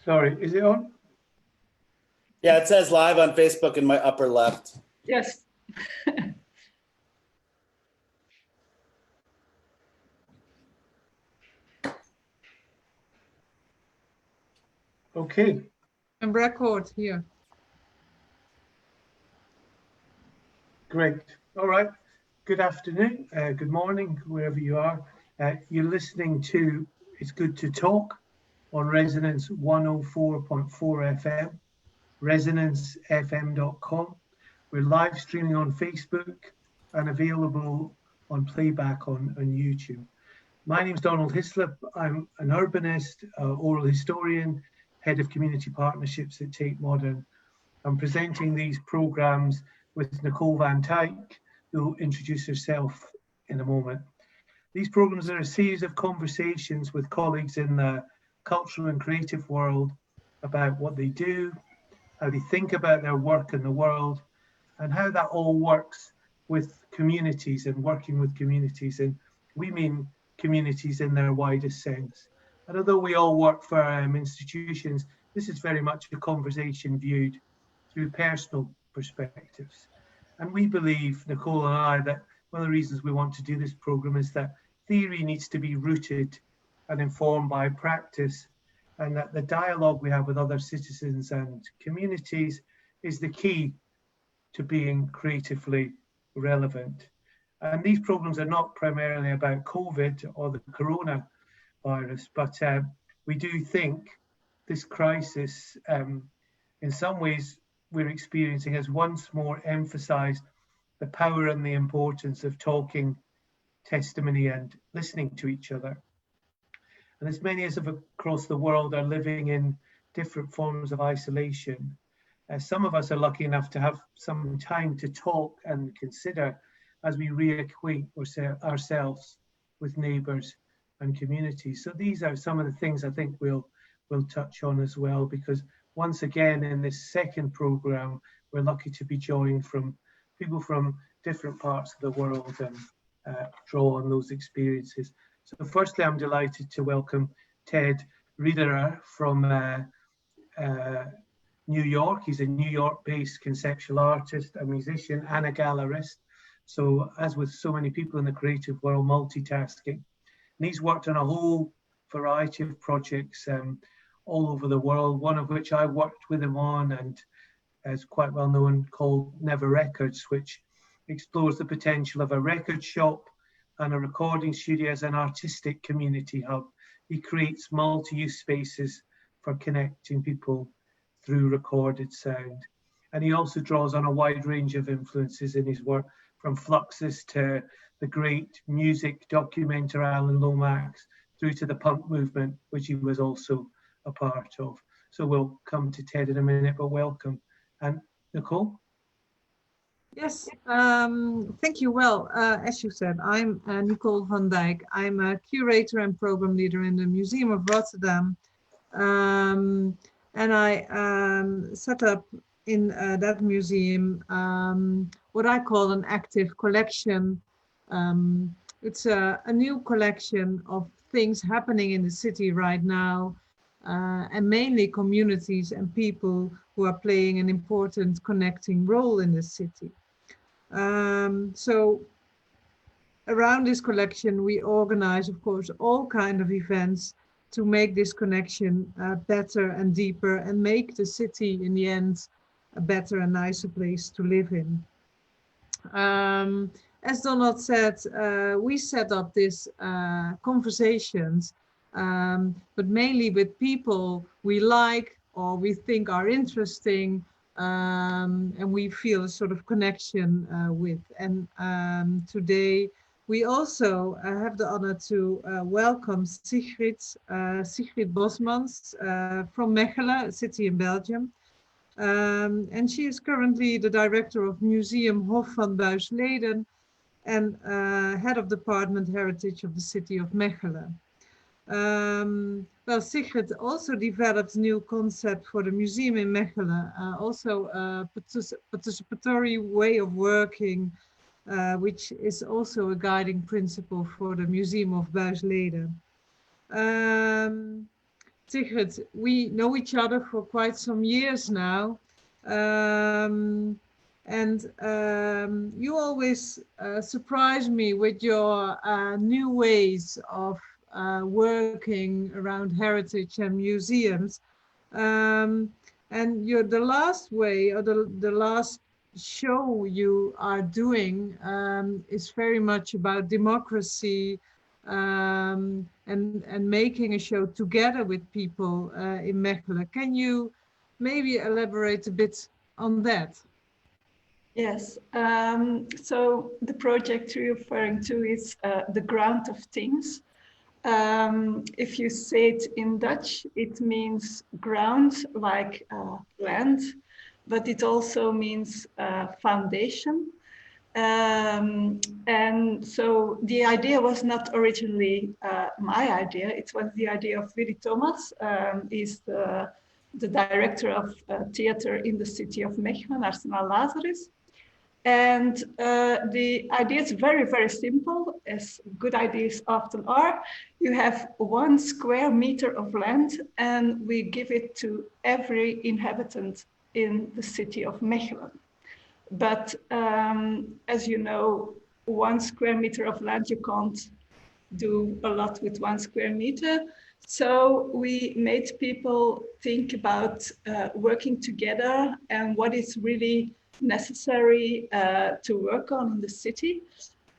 Sorry, is it on? Yeah, it says live on Facebook in my upper left. Yes. Okay. And record here. Great. All right. Good afternoon. Good morning, wherever you are. You're listening to It's Good to Talk on Resonance 104.4 FM, resonancefm.com. We're live streaming on Facebook and available on playback on YouTube. My name is Donald Hyslop. I'm an urbanist, oral historian, head of community partnerships at Tate Modern. I'm presenting these programs with Nicole van Dijk, who will introduce herself in a moment. These programs are a series of conversations with colleagues in the cultural and creative world about what they do, how they think about their work in the world, and how that all works with communities and working with communities. And we mean communities in their widest sense. And although we all work for institutions, this is very much a conversation viewed through personal perspectives. And we believe, Nicole and I, that one of the reasons we want to do this program is that theory needs to be rooted and informed by practice, and that the dialogue we have with other citizens and communities is the key to being creatively relevant. And these programs are not primarily about COVID or the coronavirus, but we do think this crisis, in some ways we're experiencing, has once more emphasized the power and the importance of talking, testimony, and listening to each other. And as many as across the world are living in different forms of isolation, some of us are lucky enough to have some time to talk and consider as we reacquaint ourselves with neighbours and communities. So these are some of the things I think we'll touch on as well, because once again in this second programme, we're lucky to be joined from people from different parts of the world and draw on those experiences. So firstly, I'm delighted to welcome Ted Riederer from New York. He's a New York-based conceptual artist, a musician, and a gallerist. So as with so many people in the creative world, multitasking. And he's worked on a whole variety of projects all over the world, one of which I worked with him on and is quite well known, called Never Records, which explores the potential of a record shop and a recording studio as an artistic community hub. He creates multi-use spaces for connecting people through recorded sound. And he also draws on a wide range of influences in his work, from Fluxus to the great music documenter Alan Lomax, through to the punk movement, which he was also a part of. So we'll come to Ted in a minute, but welcome. And Nicole? Yes, thank you. Well, as you said, I'm Nicole van Dijk. I'm a curator and program leader in the Museum of Rotterdam. And I set up in that museum what I call an active collection. It's a new collection of things happening in the city right now, and mainly communities and people who are playing an important connecting role in the city. So around this collection, we organize, of course, all kinds of events to make this connection better and deeper, and make the city in the end a better and nicer place to live in. As Donald said, we set up these conversations, but mainly with people we like or we think are interesting, and we feel a sort of connection with. And today we also have the honor to welcome Sigrid Bosmans from Mechelen, a city in Belgium. And she is currently the director of Museum Hof van Busleyden and head of Department Heritage of the city of Mechelen. Well, Sigrid also developed a new concept for the museum in Mechelen, also a participatory way of working, which is also a guiding principle for the Museum of Busleyden. Sigrid, we know each other for quite some years now. You always surprise me with your new ways of working around heritage and museums. And the last way, or the last show you are doing is very much about democracy, and making a show together with people in Mechelen. Can you maybe elaborate a bit on that? Yes, so the project you're referring to is The Ground of Things. If you say it in Dutch, it means ground, like land, but it also means foundation. And so the idea was not originally my idea. It was the idea of Willy Thomas. He's the director of theater in the city of Mechelen, Arsenal Lazarus. And the idea is very, very simple, as good ideas often are. You have 1 square meter of land, and we give it to every inhabitant in the city of Mechelen. But as you know, 1 square meter of land, you can't do a lot with 1 square meter. So we made people think about working together and what is really necessary to work on in the city.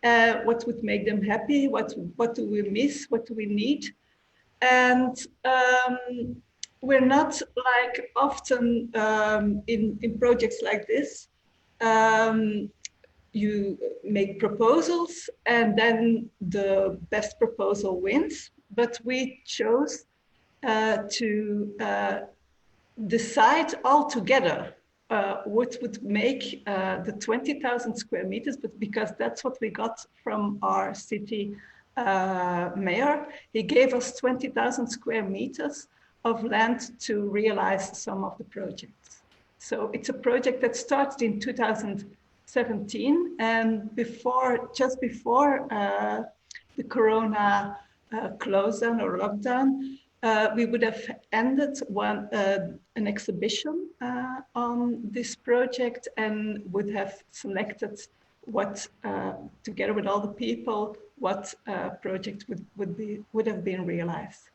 What would make them happy? What do we miss? What do we need? And we're not like often in projects like this. You make proposals and then the best proposal wins. But we chose to decide all together what would make the 20,000 square meters, but because that's what we got from our city mayor. He gave us 20,000 square meters of land to realize some of the projects. So it's a project that started in 2017, and just before the Corona close-down or lockdown, we would have ended an exhibition on this project and would have selected what, together with all the people, what project would have been realized.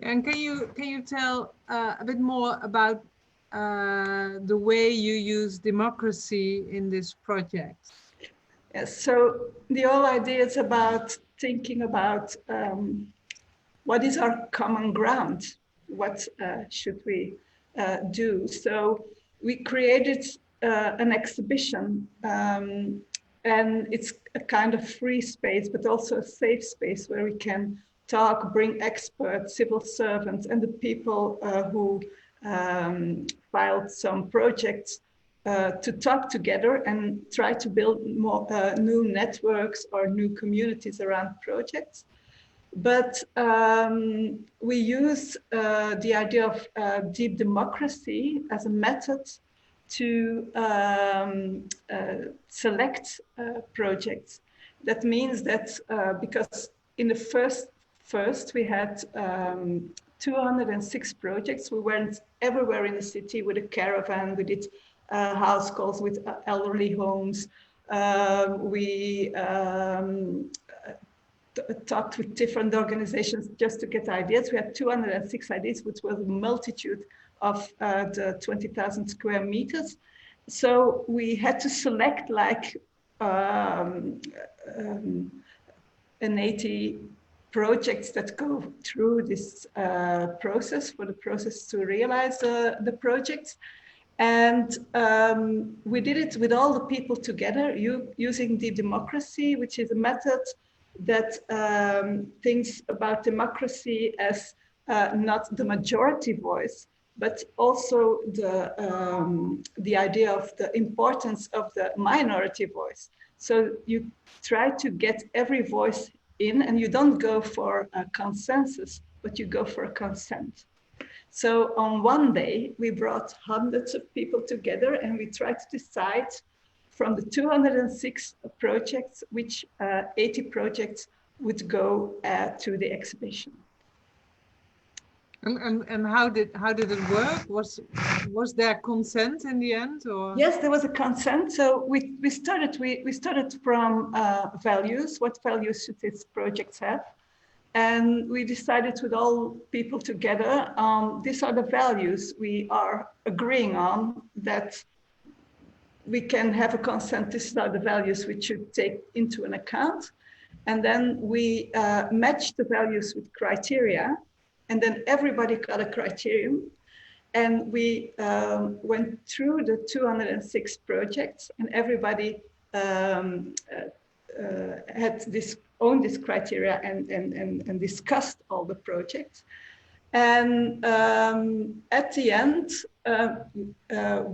And can you tell a bit more about the way you use democracy in this project? Yes, so the whole idea is about thinking about what is our common ground? What should we do? So we created an exhibition, and it's a kind of free space, but also a safe space where we can talk, bring experts, civil servants, and the people who filed some projects to talk together and try to build more new networks or new communities around projects. But we use the idea of deep democracy as a method to select projects. That means that because in the first we had 206 projects. We went everywhere in the city with a caravan. We did house calls with elderly homes. We talked with different organizations just to get ideas. We had 206 ideas, which was a multitude of the 20,000 square meters. So we had to select like an 80 projects that go through this process for the process to realize the projects. And we did it with all the people together using the democracy, which is a method that thinks about democracy as not the majority voice, but also the idea of the importance of the minority voice. So you try to get every voice in, and you don't go for a consensus, but you go for a consent. So on one day, we brought hundreds of people together and we tried to decide from the 206 projects, which 80 projects would go to the exhibition. And how did it work? Was there consent in the end, or? Yes, there was a consent. So we started from values. What values should this project have? And we decided with all people together, these are the values we are agreeing on, that we can have a consent. These are the values we should take into an account. And then we matched the values with criteria. And then everybody got a criterion. And we went through the 206 projects, and everybody had this criteria and discussed all the projects. And at the end,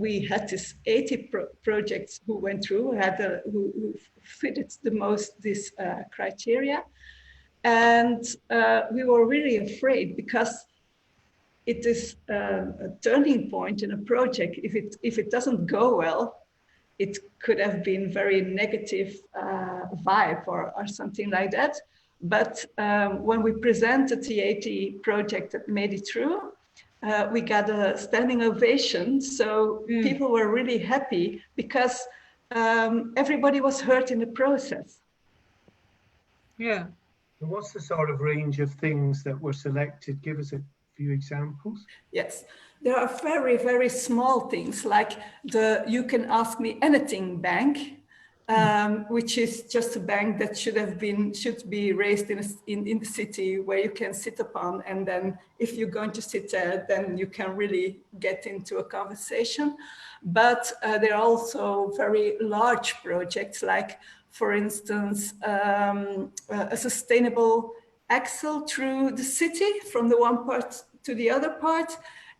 we had this 80 projects who went through, who fitted the most this criteria. And we were really afraid, because it is a turning point in a project. If it doesn't go well, it could have been very negative vibe or something like that. But when we presented the 80 project that made it through, we got a standing ovation. So people were really happy, because everybody was heard in the process. Yeah. And what's the sort of range of things that were selected? Give us a few examples. Yes, there are very, very small things, like the You Can Ask Me Anything bank, which is just a bank that should be raised in the city, where you can sit upon, and then if you're going to sit there, then you can really get into a conversation. But there are also very large projects, like, for instance, a sustainable axle through the city from the one part to the other part.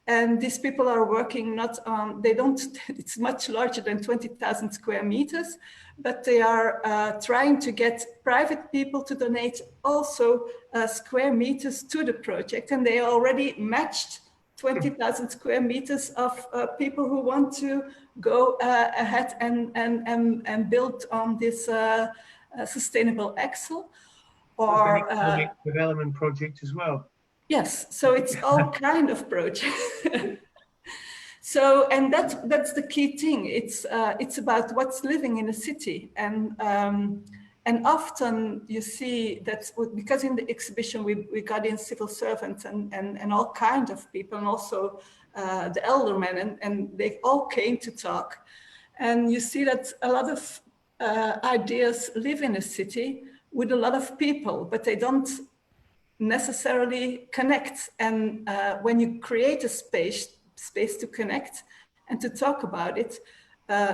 And these people are working not on, it's much larger than 20,000 square meters, but they are trying to get private people to donate also square meters to the project. And they already matched 20,000 square meters of people who want to go ahead and build on this sustainable axle. Or an economic development project as well. Yes, so it's all kind of projects. So, and that's the key thing. It's about what's living in a city, and often you see that, because in the exhibition we got in civil servants and all kind of people, and also the eldermen, and they all came to talk, and you see that a lot of ideas live in a city with a lot of people, but they don't necessarily connect. And when you create a space to connect and to talk about it,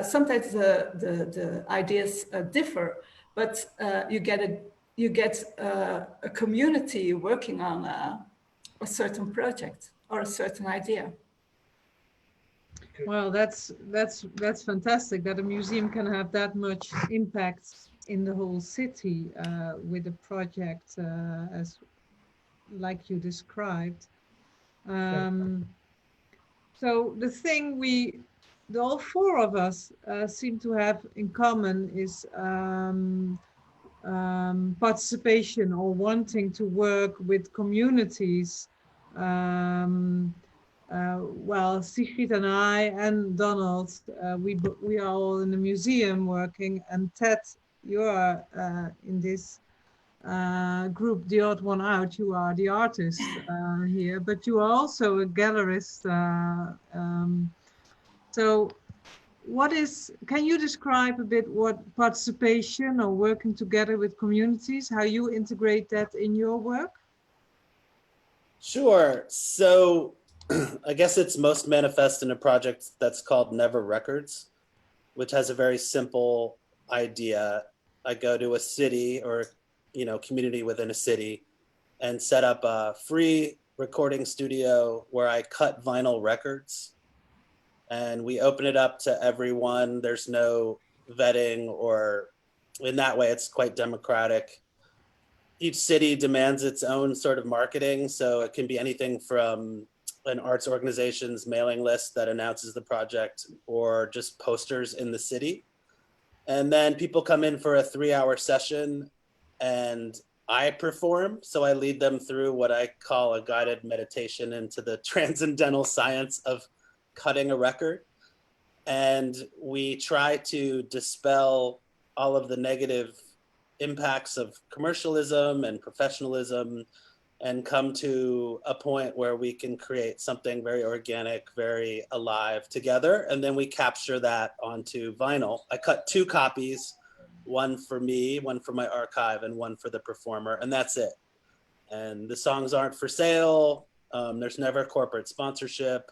sometimes the ideas differ, but you get a community working on a certain project or a certain idea. Well, that's fantastic that a museum can have that much impact in the whole city with a project as like you described. So the thing all four of us seem to have in common is participation, or wanting to work with communities. Well, Sigrid and I and Donald, we are all in the museum working, and Ted, you are in this group, the odd one out. You are the artist here, but you are also a gallerist. So can you describe a bit what participation or working together with communities, how you integrate that in your work? Sure. So I guess it's most manifest in a project that's called Never Records, which has a very simple idea. I go to a city or community within a city and set up a free recording studio where I cut vinyl records, and we open it up to everyone. There's no vetting, or in that way it's quite democratic. Each city demands its own sort of marketing, so it can be anything from an arts organization's mailing list that announces the project, or just posters in the city. And then people come in for a 3-hour session, and I perform. So I lead them through what I call a guided meditation into the transcendental science of cutting a record. And we try to dispel all of the negative impacts of commercialism and professionalism and come to a point where we can create something very organic, very alive together. And then we capture that onto vinyl. I cut 2 copies, one for me, one for my archive, and one for the performer, and that's it. And the songs aren't for sale. There's never corporate sponsorship,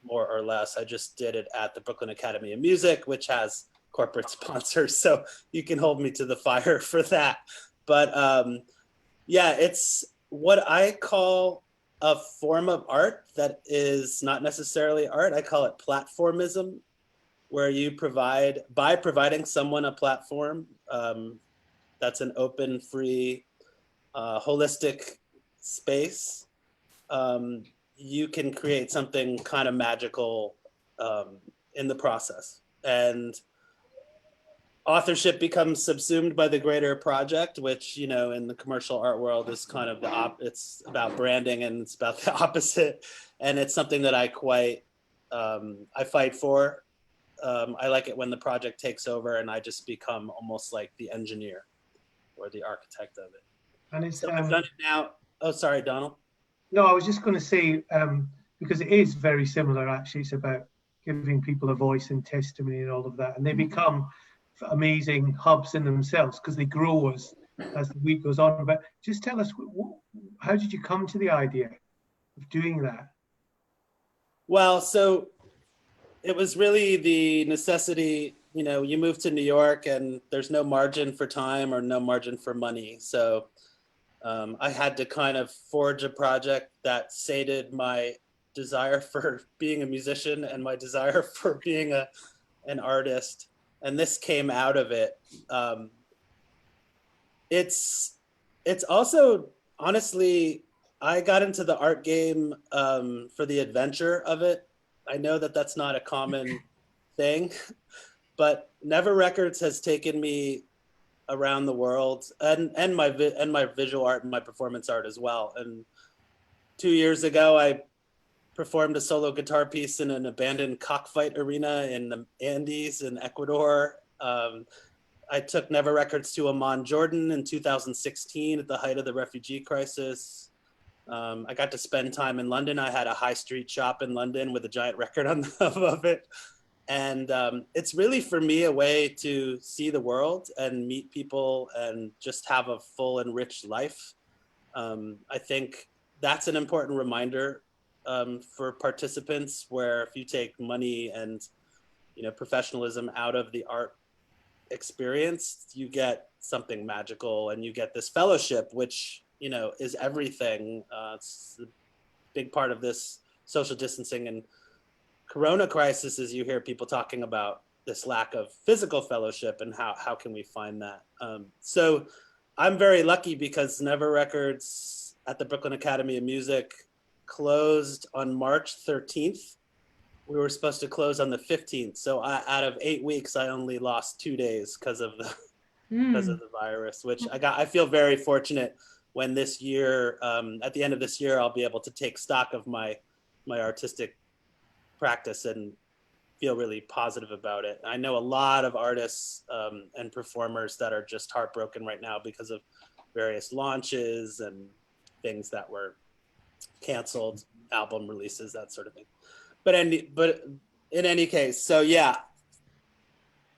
more or less. I just did it at the Brooklyn Academy of Music, which has corporate sponsors, so you can hold me to the fire for that. But yeah, it's what I call a form of art that is not necessarily art. I call it platformism, where you provide, by providing someone a platform that's an open, free, holistic space, you can create something kind of magical in the process. And authorship becomes subsumed by the greater project, which, you know, in the commercial art world is kind of it's about branding, and it's about the opposite. And it's something that I quite, I fight for. I like it when the project takes over and I just become almost like the engineer or the architect of it. And it's, so I've done it now. Oh, sorry, Donald. No, I was just going to say, because it is very similar, actually. It's about giving people a voice and testimony and all of that. And they become amazing hubs in themselves because they grow as the week goes on. But just tell us, how did you come to the idea of doing that? Well, so it was really the necessity. You know, you move to New York and there's no margin for time or no margin for money. So I had to kind of forge a project that sated my desire for being a musician and my desire for being an artist. And this came out of it. It's also, honestly, I got into the art game for the adventure of it. I know that that's not a common thing, but Never Records has taken me around the world, and my visual art and my performance art as well. And 2 years ago, I performed a solo guitar piece in an abandoned cockfight arena in the Andes in Ecuador. I took Never Records to Amman, Jordan in 2016 at the height of the refugee crisis. I got to spend time in London. I had a high street shop in London with a giant record on top of it. And it's really, for me, a way to see the world and meet people and just have a full and rich life. I think that's an important reminder for participants, where if you take money and, you know, professionalism out of the art experience, you get something magical and you get this fellowship, which, you know, is everything. It's a big part of this social distancing and Corona crisis, is you hear people talking about this lack of physical fellowship and how can we find that. So I'm very lucky because Never Records at the Brooklyn Academy of Music closed on March 13th. We were supposed to close on the 15th. So out of 8 weeks, I only lost 2 days because of the virus, which I feel very fortunate when this year, at the end of this year, I'll be able to take stock of my artistic practice and feel really positive about it. I know a lot of artists and performers that are just heartbroken right now because of various launches and things that were canceled, album releases, that sort of thing. But in any case, so yeah.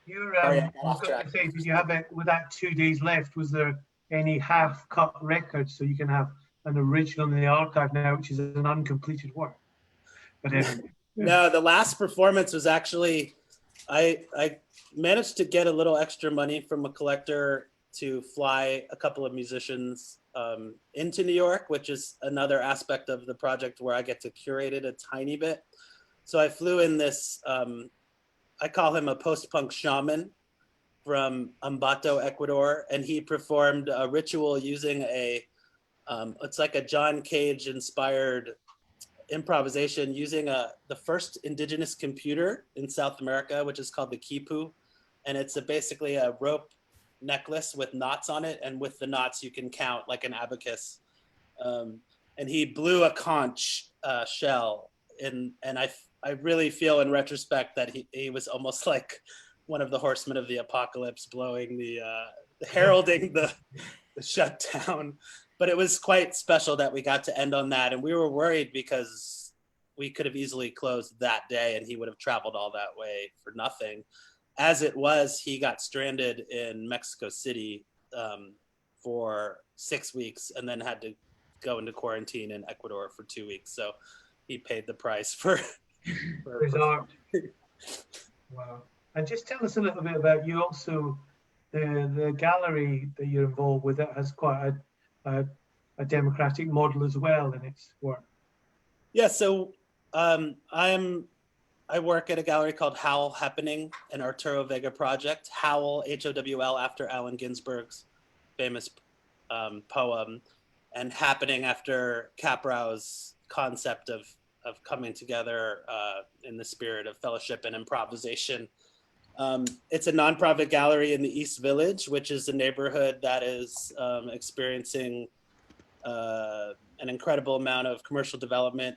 I was going to say, did you have it with that 2 days left? Was there any half-cut records so you can have an original in the archive now, which is an uncompleted work? But anyway. No, the last performance was actually, I managed to get a little extra money from a collector to fly a couple of musicians into New York, which is another aspect of the project where I get to curate it a tiny bit. So I flew in this, I call him a post-punk shaman from Ambato, Ecuador, and he performed a ritual using it's like a John Cage inspired improvisation using the first indigenous computer in South America, which is called the quipu. And it's basically a rope necklace with knots on it, and with the knots you can count like an abacus. And he blew a conch shell, and I really feel in retrospect that he was almost like one of the horsemen of the apocalypse, blowing the heralding the shutdown. But it was quite special that we got to end on that, and we were worried because we could have easily closed that day, and he would have traveled all that way for nothing. As it was, he got stranded in Mexico City for 6 weeks, and then had to go into quarantine in Ecuador for 2 weeks. So he paid the price for his art. Wow. And just tell us a little bit about you also, the gallery that you're involved with, that has quite a democratic model as well in its work. Yeah, so I work at a gallery called Howl Happening, an Arturo Vega project. Howl, Howl, after Allen Ginsberg's famous poem, and Happening after Caprau's concept of coming together in the spirit of fellowship and improvisation. It's a nonprofit gallery in the East Village, which is a neighborhood that is experiencing an incredible amount of commercial development.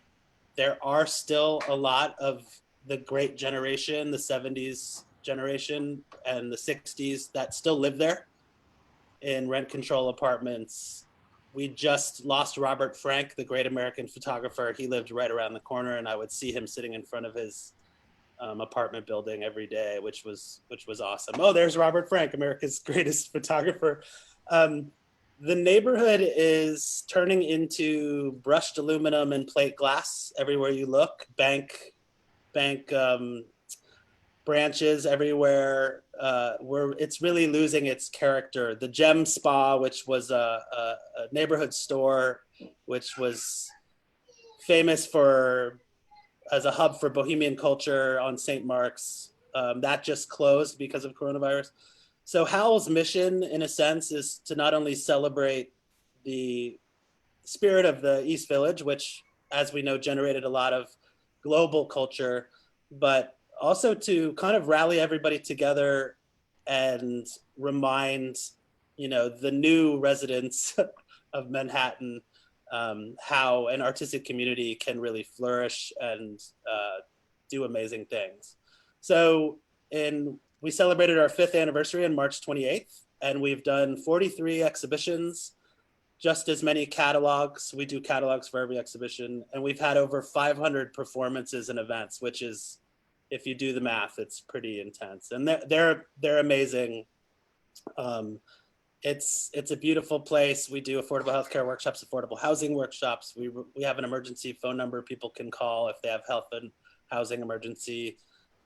There are still a lot of the great generation, the 70s generation and the 60s, that still live there in rent control apartments. We just lost Robert Frank, the great American photographer. He lived right around the corner, and I would see him sitting in front of his apartment building every day, which was awesome. Oh, there's Robert Frank, America's greatest photographer. The neighborhood is turning into brushed aluminum and plate glass everywhere you look. Bank branches everywhere. Where it's really losing its character. The Gem Spa, which was a neighborhood store, which was famous as a hub for bohemian culture on St. Mark's, that just closed because of coronavirus. So Howl's mission, in a sense, is to not only celebrate the spirit of the East Village, which, as we know, generated a lot of global culture, but also to kind of rally everybody together and remind, the new residents of Manhattan how an artistic community can really flourish and do amazing things. So we celebrated our 5th anniversary on March 28th, and we've done 43 exhibitions, just as many catalogs. We do catalogs for every exhibition, and we've had over 500 performances and events, which is, if you do the math, it's pretty intense. And they're amazing. It's a beautiful place. We do affordable healthcare workshops, affordable housing workshops. We have an emergency phone number people can call if they have health and housing emergency.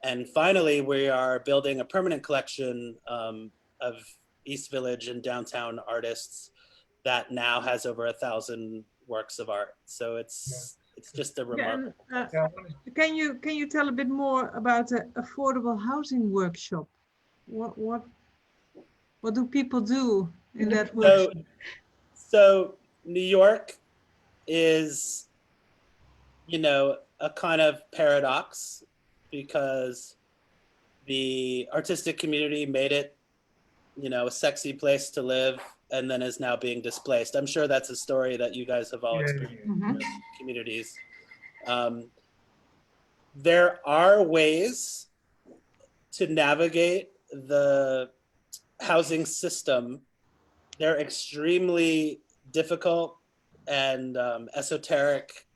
And finally, we are building a permanent collection of East Village and downtown artists that now has over 1,000 works of art. So it's just a remarkable. Can you tell a bit more about the affordable housing workshop? What do people do in that workshop? So New York is, a kind of paradox, because the artistic community made it, a sexy place to live, and then is now being displaced. I'm sure that's a story that you guys have all experienced in your communities. There are ways to navigate the housing system. They're extremely difficult and esoteric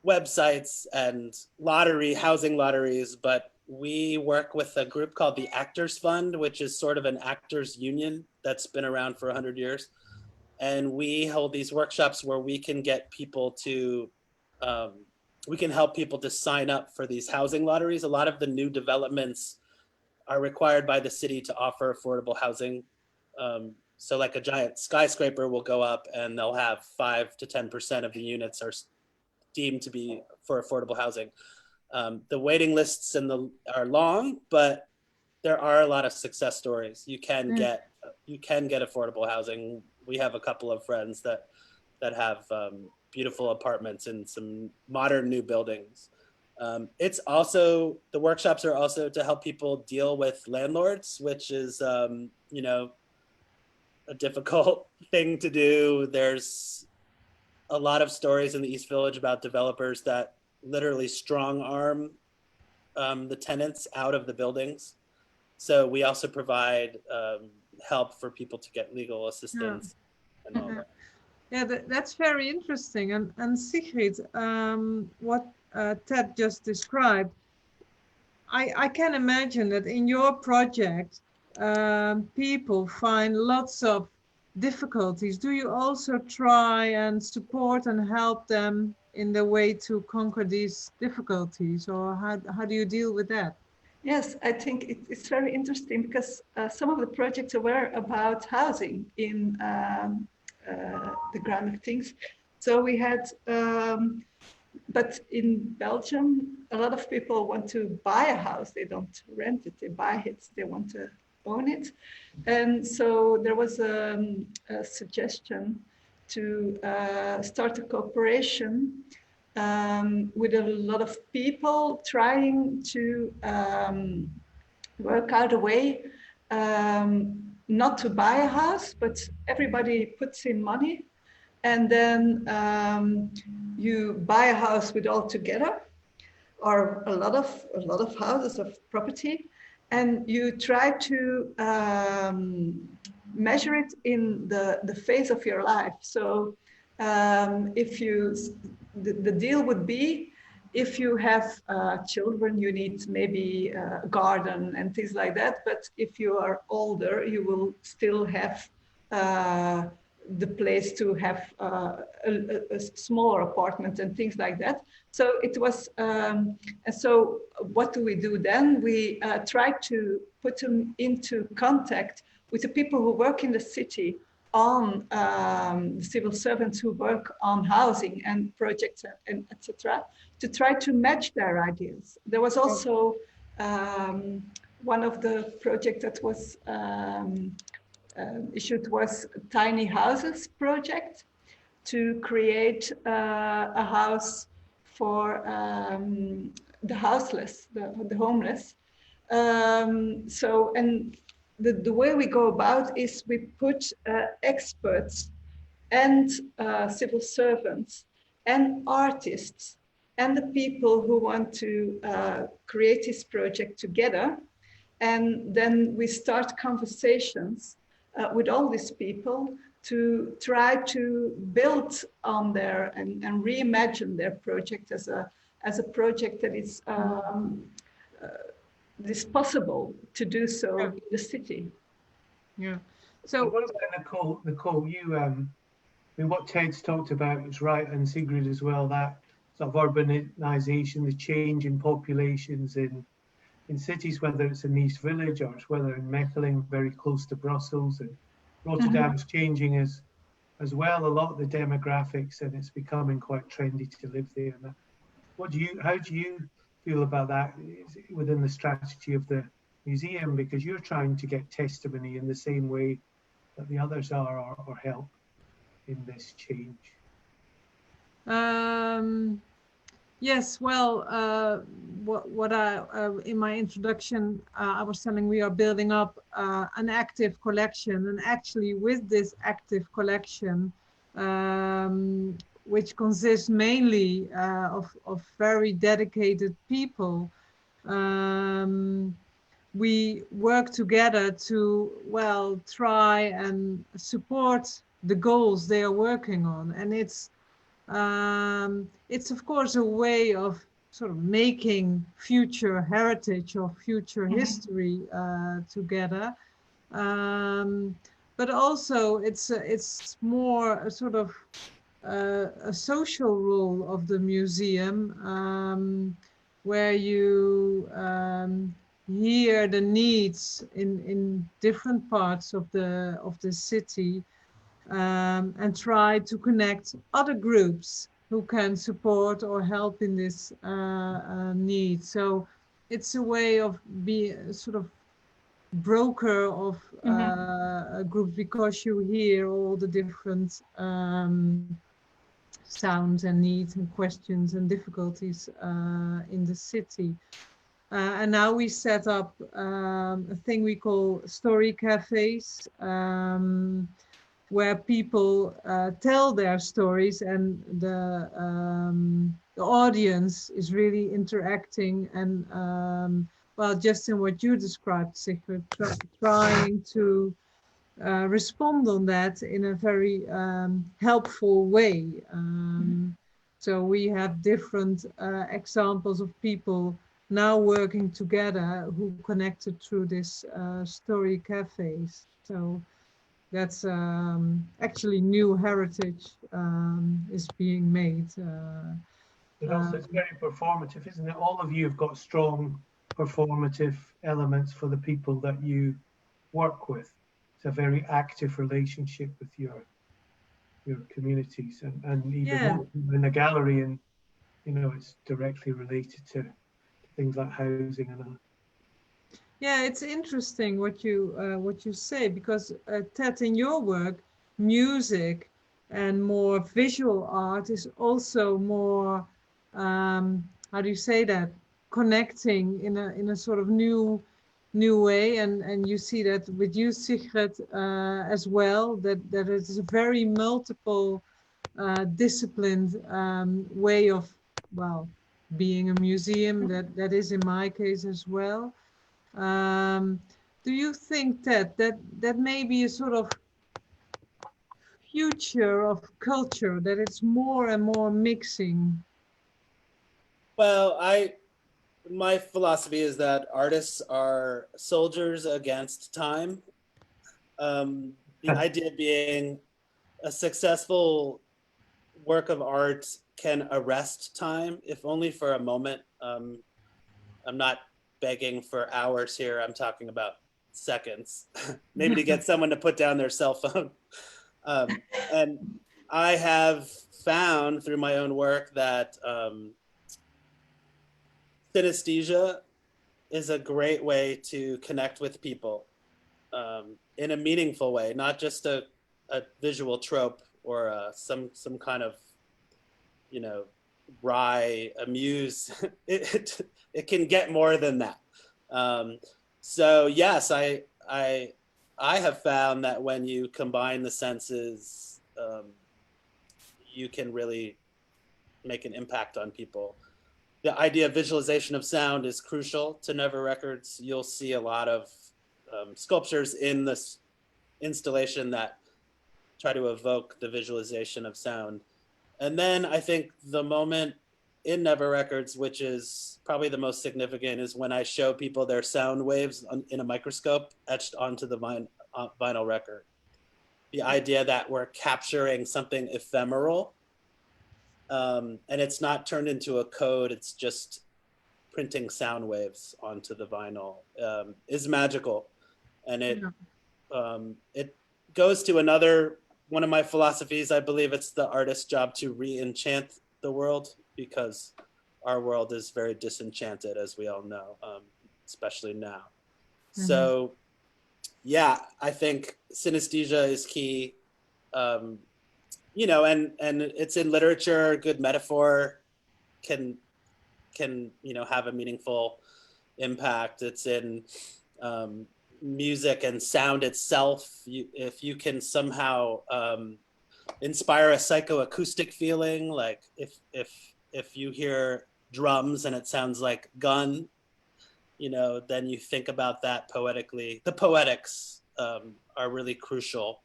websites and housing lotteries, but we work with a group called the Actors Fund, which is sort of an actors union that's been around for 100 years. And we hold these workshops where we can get people to, we can help people to sign up for these housing lotteries. A lot of the new developments are required by the city to offer affordable housing. So like a giant skyscraper will go up and they'll have 5 to 10% of the units are deemed to be for affordable housing. The waiting lists are long, but there are a lot of success stories. You can get affordable housing. We have a couple of friends that have beautiful apartments in some modern new buildings. It's also, the workshops are also to help people deal with landlords, which is, a difficult thing to do. There's a lot of stories in the East Village about developers that literally strong arm the tenants out of the buildings. So we also provide help for people to get legal assistance and all that. Yeah, that's very interesting. And Sigrid, what Ted just described, I can imagine that in your project, people find lots of difficulties. Do you also try and support and help them in the way to conquer these difficulties, or how do you deal with that? Yes, I think it's very interesting because some of the projects were about housing in the ground of things. So we had, but in Belgium, a lot of people want to buy a house. They don't rent it, they buy it, they want to own it. And so there was a suggestion to start a cooperation with a lot of people trying to work out a way not to buy a house, but everybody puts in money, and then you buy a house with all together, or a lot of houses of property, and you try to measure it in the phase of your life. So if you, the deal would be, if you have children, you need maybe a garden and things like that. But if you are older, you will still have the place to have a smaller apartment and things like that. So it was, and so what do we do then? We try to put them into contact with the people who work in the city on the civil servants who work on housing and projects and etc., to try to match their ideas. There was also one of the projects that was issued was Tiny Houses project, to create a house for the houseless, the homeless. So, and the way we go about is we put experts and civil servants and artists and the people who want to create this project together. And then we start conversations with all these people to try to build on their and reimagine their project as a project that is possible to do so in the city. Yeah. So what about Nicole, you I mean, what Ted's talked about is right, and Sigrid as well, that sort of urbanization, the change in populations in cities, whether it's in East Village or it's whether in Mechelen, very close to Brussels, and Rotterdam's changing as well, a lot of the demographics, and it's becoming quite trendy to live there. And how do you feel about that within the strategy of the museum? Because you're trying to get testimony in the same way that the others are, or help in this change. Yes, well, what I in my introduction I was telling, we are building up an active collection, and actually with this active collection, which consists mainly of very dedicated people, we work together to, well, try and support the goals they are working on. And it's of course a way of sort of making future heritage or future history together, but also it's more a sort of a social role of the museum, where you hear the needs in different parts of the city, and try to connect other groups who can support or help in this need. So it's a way of being sort of broker of groups, because you hear all the different sounds and needs and questions and difficulties in the city. And now we set up a thing we call story cafes, where people tell their stories, and the audience is really interacting and, well, just in what you described, Sigrid, trying to respond on that in a very helpful way. So we have different examples of people now working together who connected through this story cafes. So that's actually new heritage is being made. But also it's very performative, isn't it? All of you have got strong performative elements for the people that you work with. It's a very active relationship with your communities, and even more in the gallery, and you know, it's directly related to things like housing and other. Yeah, it's interesting what you say, because Ted, in your work, music and more visual art is also more, how do you say that, connecting in a sort of new way, and you see that with you, Sigrid, as well, that it is a very multiple disciplined way of, well, being a museum. That is in my case as well. Do you think that may be a sort of future of culture, that it's more and more mixing? Well, my philosophy is that artists are soldiers against time. The idea being a successful work of art can arrest time, if only for a moment. I'm not begging for hours here. I'm talking about seconds, maybe to get someone to put down their cell phone. And I have found through my own work that synesthesia is a great way to connect with people in a meaningful way, not just a visual trope or some kind of, you know, wry amuse. It can get more than that. So yes, I have found that when you combine the senses, you can really make an impact on people. The idea of visualization of sound is crucial to Never Records. You'll see a lot of sculptures in this installation that try to evoke the visualization of sound. And then I think the moment in Never Records, which is probably the most significant, is when I show people their sound waves in a microscope etched onto the vinyl record. The idea that we're capturing something ephemeral, and it's not turned into a code, it's just printing sound waves onto the vinyl, is magical. And it goes to another one of my philosophies. I believe it's the artist's job to re-enchant the world, because our world is very disenchanted, as we all know, especially now. So yeah, I think synesthesia is key. You know, and it's in literature. Good metaphor can you know, have a meaningful impact. It's in music and sound itself. If you can somehow inspire a psychoacoustic feeling, like if you hear drums and it sounds like gun, you know, then you think about that poetically. The poetics are really crucial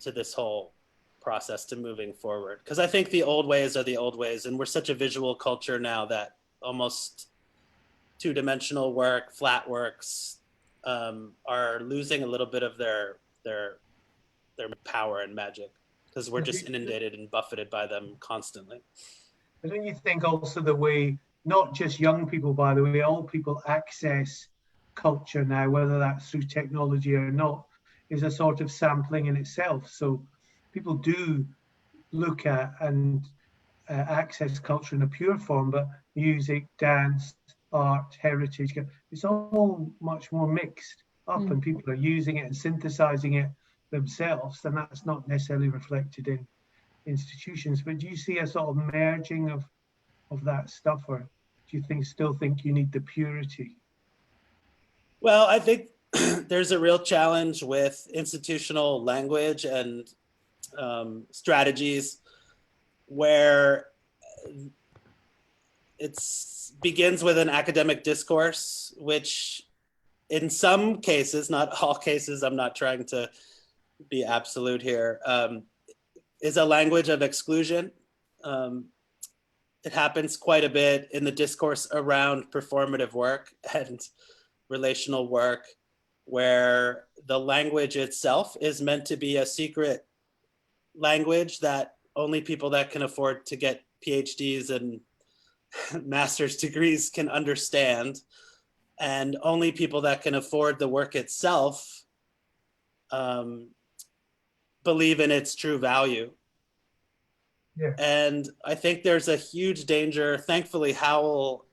to this whole process, to moving forward. Because I think the old ways are the old ways, and we're such a visual culture now that almost two-dimensional work, flat works, are losing a little bit of their power and magic, because we're just inundated and buffeted by them constantly. But don't you think also the way, not just young people, by the way, all people access culture now, whether that's through technology or not, is a sort of sampling in itself. So people do look at and access culture in a pure form, but music, dance, art, heritage, it's all much more mixed up, and people are using it and synthesizing it themselves, and that's not necessarily reflected in institutions. But do you see a sort of merging of that stuff, or do you still think you need the purity? Well, I think there's a real challenge with institutional language and strategies where it begins with an academic discourse, which in some cases, not all cases, I'm not trying to be absolute here, is a language of exclusion. It happens quite a bit in the discourse around performative work and relational work, where the language itself is meant to be a secret language that only people that can afford to get PhDs and master's degrees can understand, and only people that can afford the work itself believe in its true value. Yeah. And I think there's a huge danger. Thankfully, Howell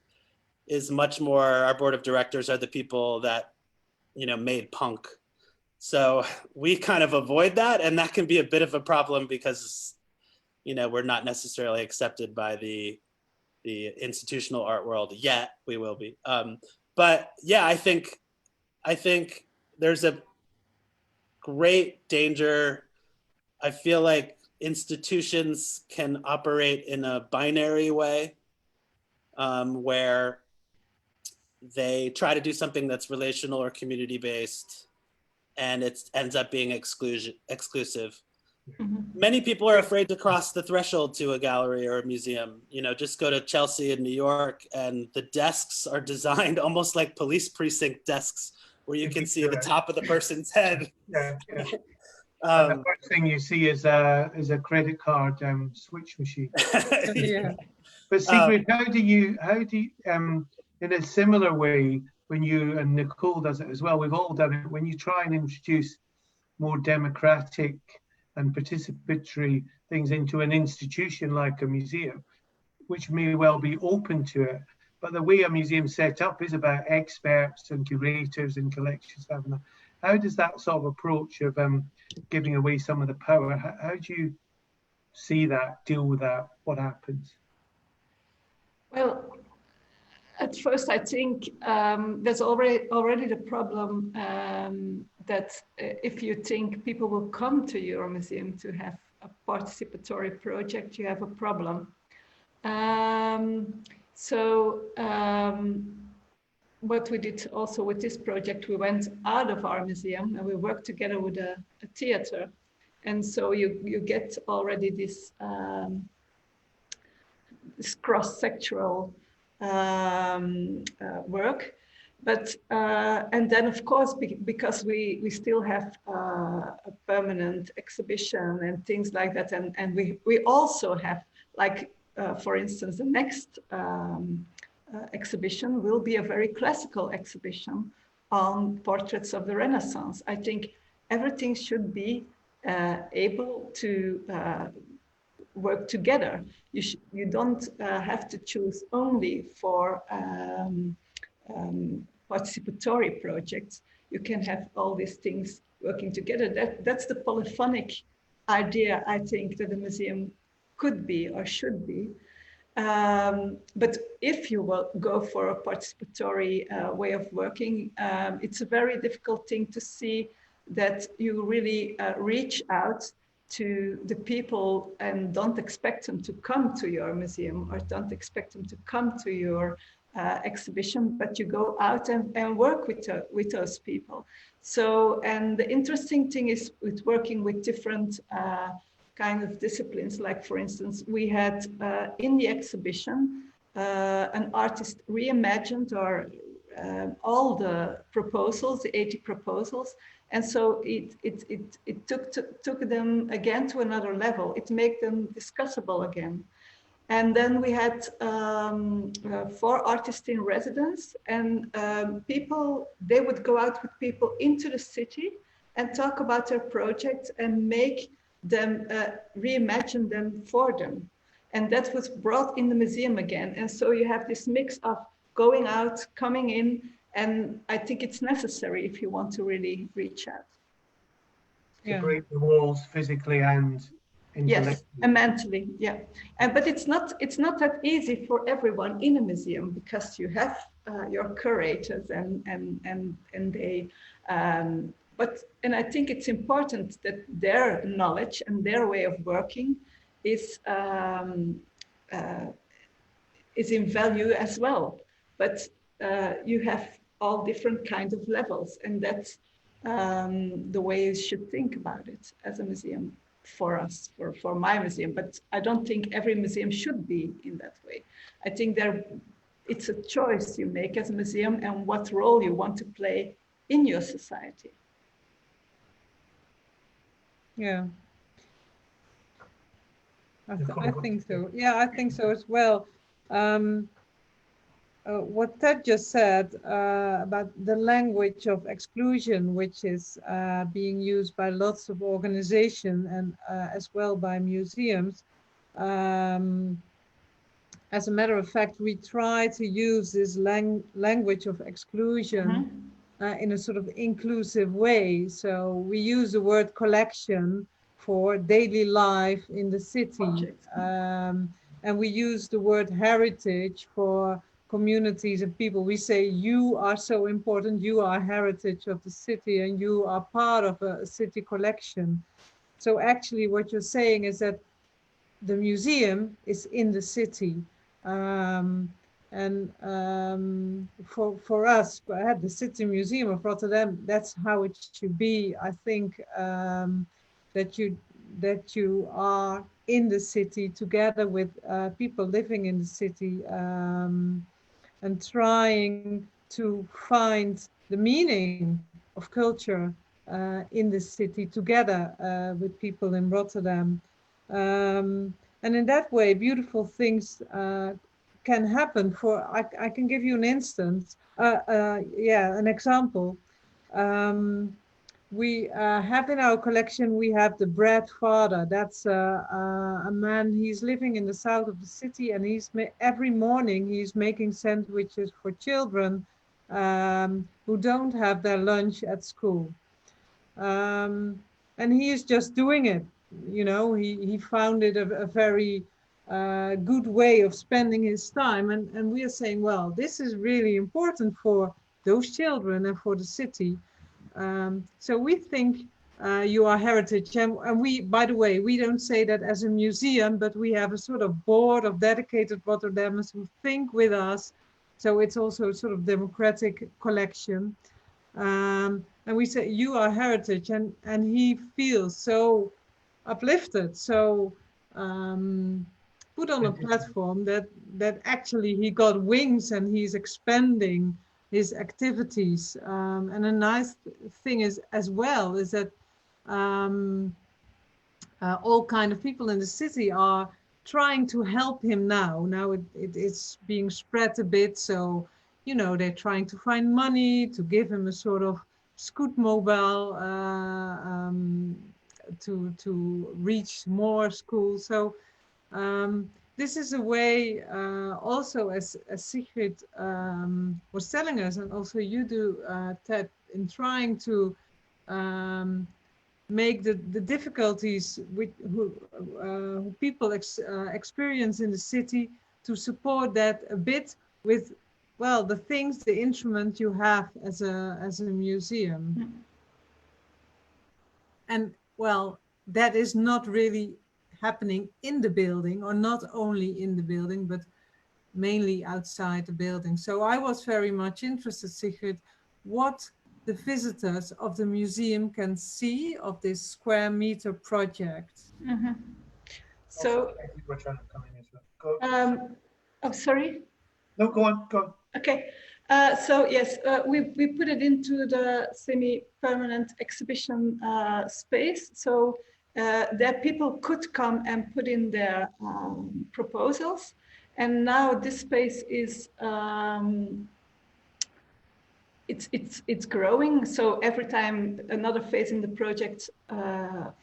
is much more, our board of directors are the people that, made punk. So we kind of avoid that, and that can be a bit of a problem because, we're not necessarily accepted by the institutional art world yet. We will be. But yeah, I think there's a great danger. I feel like institutions can operate in a binary way, where they try to do something that's relational or community based, and it ends up being exclusive. Mhm. Many people are afraid to cross the threshold to a gallery or a museum. Just go to Chelsea in New York, and the desks are designed almost like police precinct desks, where you can see the top of the person's head. Yeah, yeah. And the first thing you see is a credit card switch machine. Yeah. But Sigrid, how do you in a similar way, when you, and Nicole does it as well, we've all done it, when you try and introduce more democratic and participatory things into an institution like a museum, which may well be open to it, but the way a museum's set up is about experts and curators and collections having that. How does that sort of approach of giving away some of the power, how do you see that, deal with that, what happens? Well, at first, I think there's already the problem that if you think people will come to your museum to have a participatory project, you have a problem. What we did also with this project, we went out of our museum and we worked together with a theater. And so you get already this cross-sectoral work, but and then of course because we still have a permanent exhibition and things like that, and we also have, like for instance, the next exhibition will be a very classical exhibition on portraits of the Renaissance. I think everything should be able to work together. You don't have to choose only for participatory projects. You can have all these things working together. That's the polyphonic idea, I think, that a museum could be or should be. But if you will go for a participatory way of working, it's a very difficult thing to see that you really reach out to the people and don't expect them to come to your museum or don't expect them to come to your exhibition, but you go out and work with those people. So, and the interesting thing is with working with different kind of disciplines, like for instance, we had in the exhibition, an artist reimagined all the proposals, the 80 proposals. And so it took them again to another level. It made them discussable again. And then we had 4 artists in residence, and people, they would go out with people into the city and talk about their projects and make them, reimagine them for them. And that was brought in the museum again. And so you have this mix of going out, coming in, and I think it's necessary if you want to really reach out. To break the walls physically and intellectually. Yes, and mentally, yeah. But it's not that easy for everyone in a museum, because you have your curators and they. And I think it's important that their knowledge and their way of working is in value as well. But you have all different kinds of levels, and that's the way you should think about it as a museum for us, for my museum. But I don't think every museum should be in that way. I think it's a choice you make as a museum and what role you want to play in your society. Yeah. I think so. Yeah, I think so as well. What Ted just said about the language of exclusion, which is being used by lots of organizations and as well by museums. As a matter of fact, we try to use this language of exclusion in a sort of inclusive way. So we use the word collection for daily life in the city. And we use the word heritage for communities and people. We say, you are so important, you are heritage of the city and you are part of a city collection. So actually what you're saying is that the museum is in the city. For us, the City Museum of Rotterdam, that's how it should be. I think that you are in the city together with people living in the city and trying to find the meaning of culture in the city together with people in Rotterdam. And in that way, beautiful things can happen. I can give you an instance, an example. We have in our collection, we have the Bread Father. That's a man, he's living in the south of the city, and every morning he's making sandwiches for children who don't have their lunch at school. And he is just doing it. You know, he found it a very good way of spending his time. And we are saying, well, this is really important for those children and for the city. So we think you are heritage. And we, by the way, we don't say that as a museum, but we have a sort of board of dedicated Rotterdamers who think with us. So it's also a sort of democratic collection. And we say, you are heritage. And he feels so uplifted, so put on a platform that actually he got wings and he's expanding his activities. And a nice thing is as well is that all kind of people in the city are trying to help him now. Now it's being spread a bit, so you know they're trying to find money to give him a sort of scoot mobile to reach more schools. So this is a way also as Sigrid was telling us, and also you do, Ted, in trying to make the difficulties who people experience in the city, to support that a bit with, well, the things, the instrument you have as a museum. And well, that is not really happening in the building, or not only in the building, but mainly outside the building. So I was very much interested, Sigrid, what the visitors of the museum can see of this square meter project. So, I think we're trying to come in as well. oh, sorry. No, go on, go on. Okay. So yes, we put it into the semi-permanent exhibition space. So that people could come and put in their proposals. And now this space is it's growing. So every time another phase in the project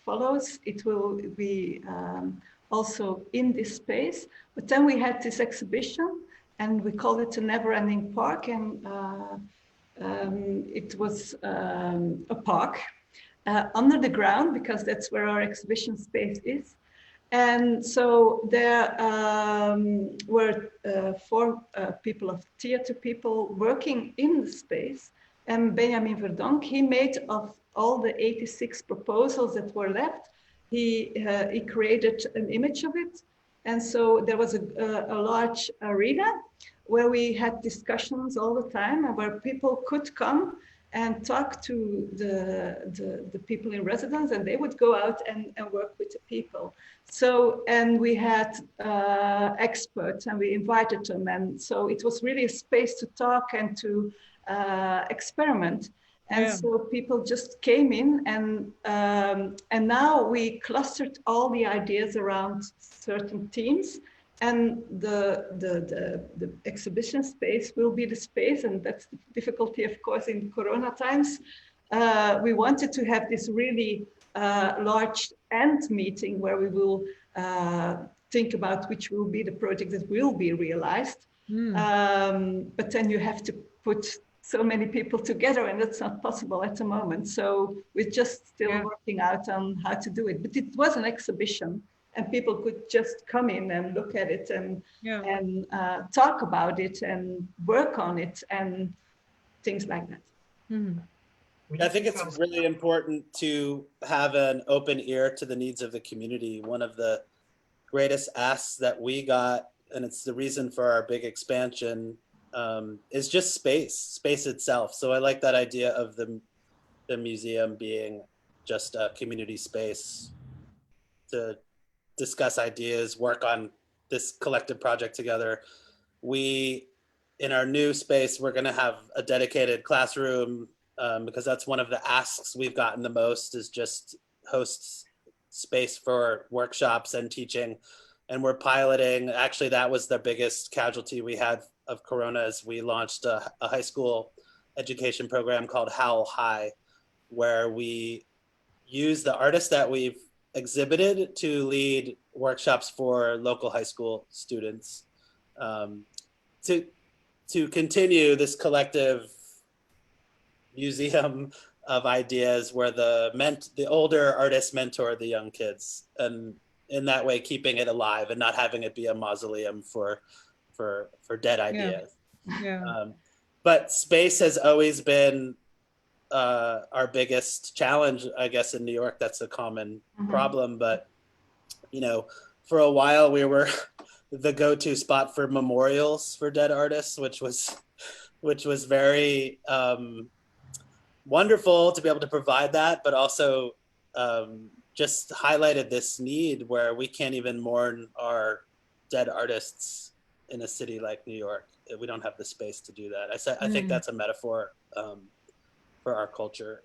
follows, it will be also in this space. But then we had this exhibition, and we called it a never-ending park, and it was a park under the ground, because that's where our exhibition space is. And so there were four people of theater people working in the space. And Benjamin Verdonk, he made of all the 86 proposals that were left, he created an image of it. And so there was a large arena where we had discussions all the time and where people could come and talk to the people in residence, and they would go out and work with the people. So, and we had experts and we invited them. And so it was really a space to talk and to experiment. And so people just came in, and now we clustered all the ideas around certain themes. And the exhibition space will be the space, and that's the difficulty, of course, in Corona times. We wanted to have this really large end meeting where we will think about which will be the project that will be realized. But then you have to put so many people together, and that's not possible at the moment. So we're just still working out on how to do it. But it was an exhibition, and people could just come in and look at it and talk about it and work on it and things like that. I think it's really important to have an open ear to the needs of the community. One of the greatest asks that we got, and it's the reason for our big expansion, is just space itself. So I like that idea of the museum being just a community space to discuss ideas, work on this collective project together. We, in our new space, we're going to have a dedicated classroom because that's one of the asks we've gotten the most, is just host space for workshops and teaching. And we're piloting, actually that was the biggest casualty we had of Corona, as we launched a high school education program called Howl High, where we use the artists that we've exhibited to lead workshops for local high school students, to continue this collective museum of ideas where the older artists mentor the young kids, and in that way keeping it alive and not having it be a mausoleum for dead ideas. But space has always been our biggest challenge, I guess. In New York, that's a common problem. But for a while we were the go-to spot for memorials for dead artists, which was very wonderful to be able to provide that, but also just highlighted this need where we can't even mourn our dead artists in a city like New York. We don't have the space to do that. I think that's a metaphor for our culture.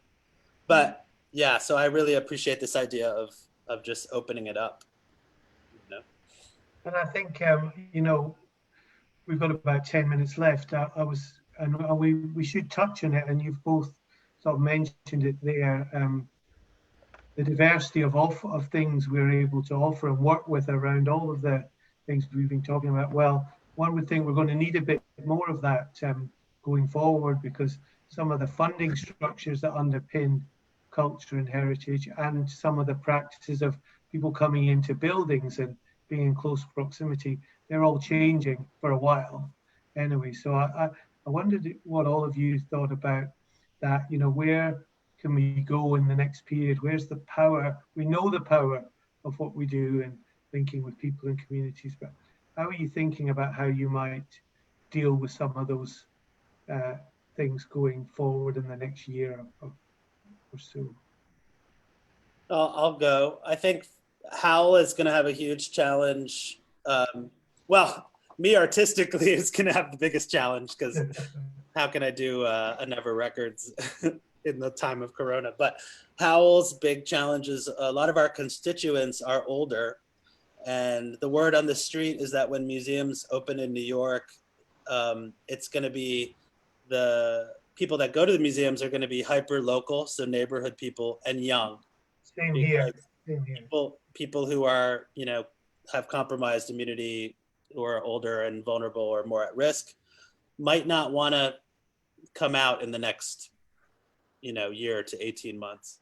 But yeah, so I really appreciate this idea of just opening it up. And I think we've got about 10 minutes left. We should touch on it, and you've both sort of mentioned it there. The diversity of things we're able to offer and work with around all of the things we've been talking about. Well, one would think we're going to need a bit more of that going forward, because some of the funding structures that underpin culture and heritage, and some of the practices of people coming into buildings and being in close proximity, they're all changing for a while anyway. So I wondered what all of you thought about that. Where can we go in the next period? Where's the power? We know the power of what we do and linking with people and communities, but how are you thinking about how you might deal with some of those things going forward in the next year or so? I'll go. I think Howl is going to have a huge challenge. Well, me artistically is going to have the biggest challenge, because how can I do a Never Records in the time of Corona? But Howl's big challenge is a lot of our constituents are older, and the word on the street is that when museums open in New York, it's going to be the people that go to the museums are going to be hyper local, so neighborhood people and young. Same here. People who are, have compromised immunity, who are older and vulnerable or more at risk, might not want to come out in the next, year to 18 months.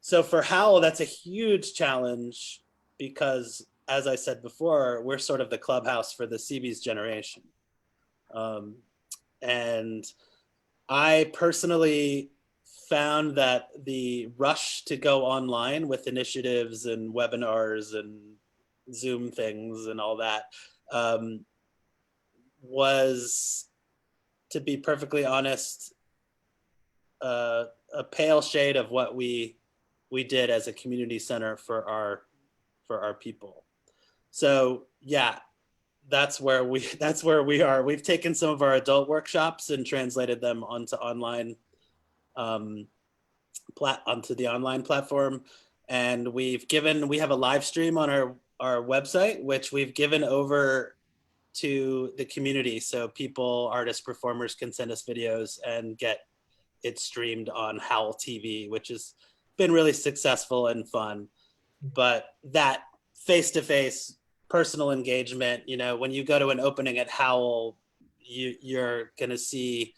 So for Howl, that's a huge challenge, because as I said before, we're sort of the clubhouse for the CB's generation. And I personally found that the rush to go online with initiatives and webinars and Zoom things and all that was, to be perfectly honest, a pale shade of what we did as a community center for our people. So yeah, that's where we are. We've taken some of our adult workshops and translated them onto online, onto the online platform, and we have a live stream on our website, which we've given over to the community, so people, artists, performers can send us videos and get it streamed on Howl TV, which has been really successful and fun. But that face-to-face personal engagement, you know, when you go to an opening at Howl, you're gonna see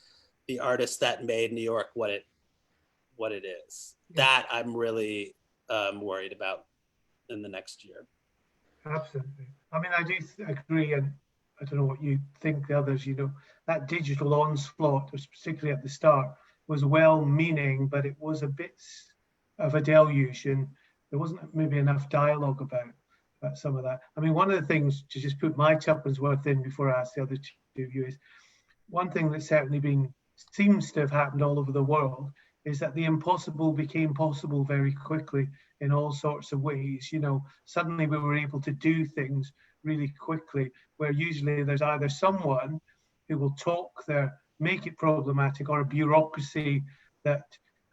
the artist that made New York what it is. That I'm really worried about in the next year. Absolutely. I mean, I do agree, and I don't know what you think, the others, you know, that digital onslaught, particularly at the start, was well-meaning, but it was a bit of a deluge, and there wasn't maybe enough dialogue about some of that. I mean, one of the things, to just put my tuppence worth in before I ask the other two of you, is one thing that's certainly seems to have happened all over the world is that the impossible became possible very quickly in all sorts of ways. You know, suddenly we were able to do things really quickly, where usually there's either someone who will make it problematic, or a bureaucracy that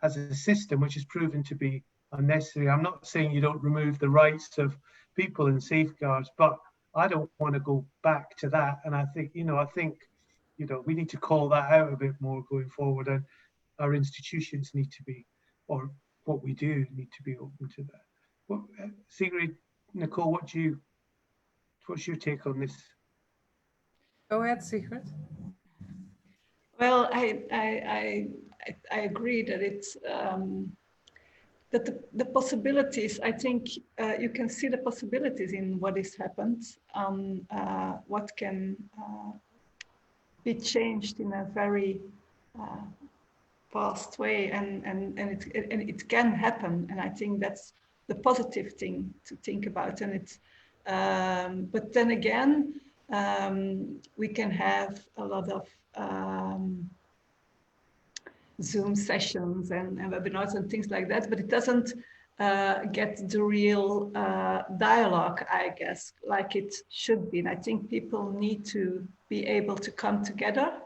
has a system which is proven to be unnecessary. I'm not saying you don't remove the rights of people and safeguards, but I don't want to go back to that. And I think we need to call that out a bit more going forward, and our institutions need to be, or what we do need to be open to that. Well, Sigrid, Nicole, what's your take on this? Go ahead, Sigrid. Well, I agree that it's that the possibilities. I think you can see the possibilities in what has happened, what can be changed in a very fast way, and it can happen. And I think that's the positive thing to think about. And it's but then again, we can have a lot of Zoom sessions and webinars and things like that, but it doesn't get the real dialogue, I guess, like it should be. And I think people need to be able to come together.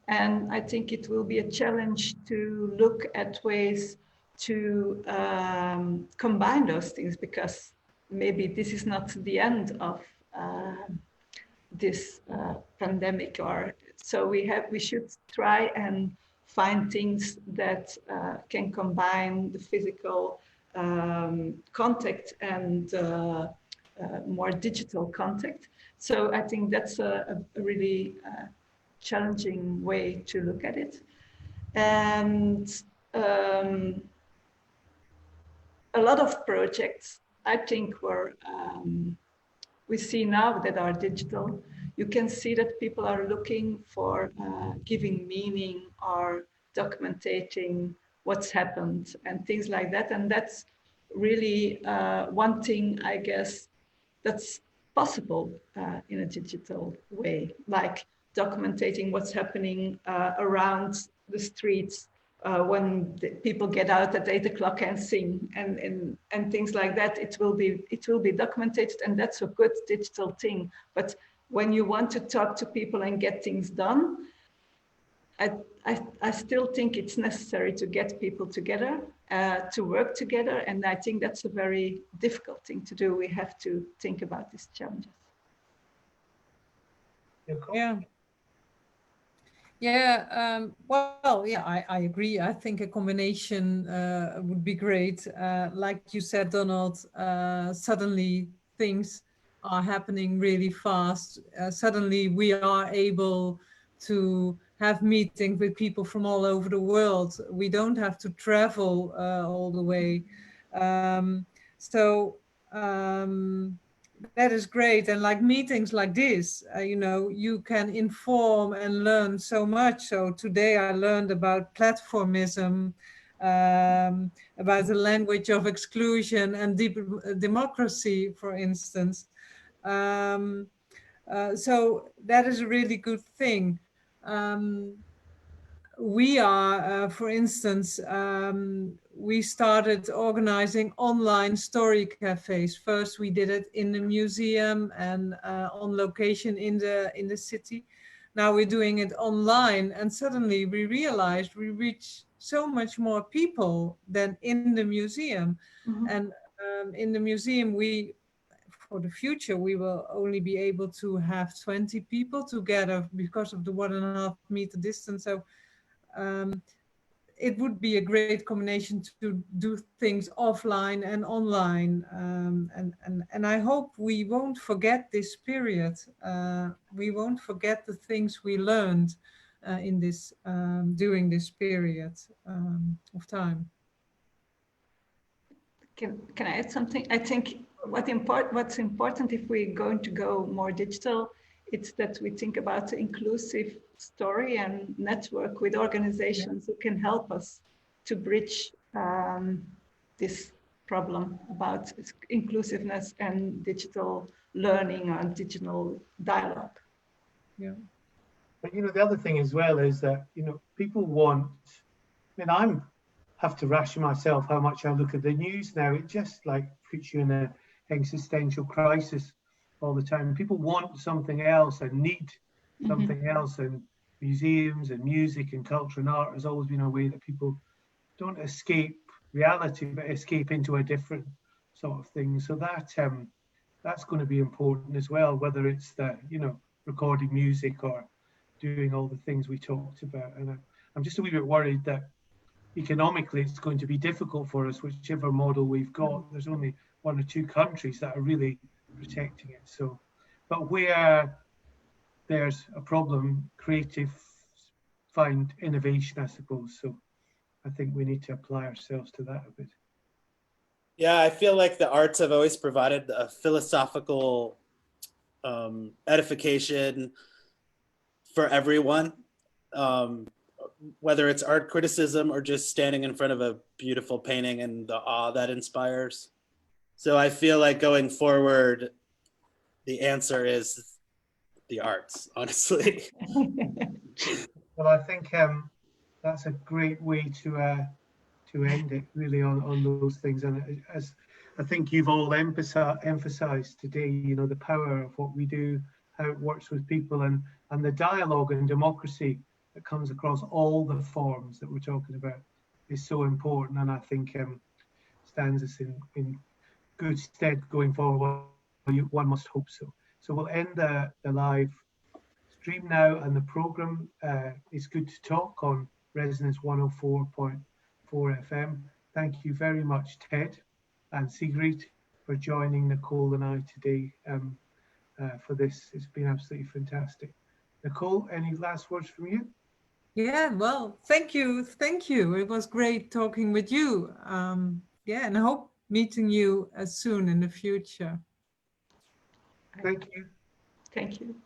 And I think it will be a challenge to look at ways to combine those things, because maybe this is not the end of this pandemic, or so we should try and find things that can combine the physical contact and more digital contact. So I think that's a really challenging way to look at it. And a lot of projects, I think, we see now that are digital. You can see that people are looking for giving meaning or documenting what's happened and things like that. And that's really one thing, I guess, that's possible in a digital way, like documenting what's happening around the streets when people get out at 8 o'clock and sing and things like that. It will be documented, and that's a good digital thing. But when you want to talk to people and get things done, I still think it's necessary to get people together, to work together. And I think that's a very difficult thing to do. We have to think about these challenges. Yeah. Yeah, well, yeah, I agree. I think a combination would be great. Like you said, Donald, suddenly things are happening really fast. Suddenly we are able to have meetings with people from all over the world. We don't have to travel all the way. that is great. And like meetings like this, you know, you can inform and learn so much. So today I learned about platformism, about the language of exclusion and democracy, for instance. So that is a really good thing. We are, for instance, we started organizing online story cafes. First, we did it in the museum and on location in the city. Now we're doing it online, and suddenly we realized we reach so much more people than in the museum. Mhm. And in the museum, for the future, we will only be able to have 20 people together because of the 1.5 meter distance. So it would be a great combination to do things offline and online. And I hope we won't forget this period. We won't forget the things we learned in this during this period of time. Can I add something? I think what's important if we're going to go more digital, it's that we think about the inclusive story and network with organizations who can help us to bridge this problem about inclusiveness and digital learning and digital dialogue. Yeah. But you know, the other thing as well is that, you know, people want, I mean, I have to ration myself how much I look at the news now. It just like puts you in an existential crisis all the time. People want something else and need something else, and museums and music and culture and art has always been a way that people don't escape reality, but escape into a different sort of thing. So that that's going to be important as well, whether it's the, you know, recording music or doing all the things we talked about. And I'm just a wee bit worried that economically it's going to be difficult for us, whichever model we've got. There's only 1 or 2 countries that are really protecting it. So, but where there's a problem, creative find innovation, I suppose. So I think we need to apply ourselves to that a bit. Yeah, I feel like the arts have always provided a philosophical edification for everyone, whether it's art criticism or just standing in front of a beautiful painting and the awe that inspires. So I feel like going forward, the answer is the arts, honestly. Well, I think that's a great way to end it, really, on those things. And as I think you've all emphasized today, you know, the power of what we do, how it works with people, and the dialogue and democracy that comes across all the forms that we're talking about is so important, and I think stands us in good stead going forward. One must hope so. So we'll end the live stream now, and the program is Good to Talk on Resonance 104.4 FM. Thank you very much, Ted and Sigrid, for joining Nicole and I today for this. It's been absolutely fantastic. Nicole, any last words from you? Yeah, well, thank you. Thank you. It was great talking with you. Yeah, and I hope meeting you soon in the future. Thank you. Thank you.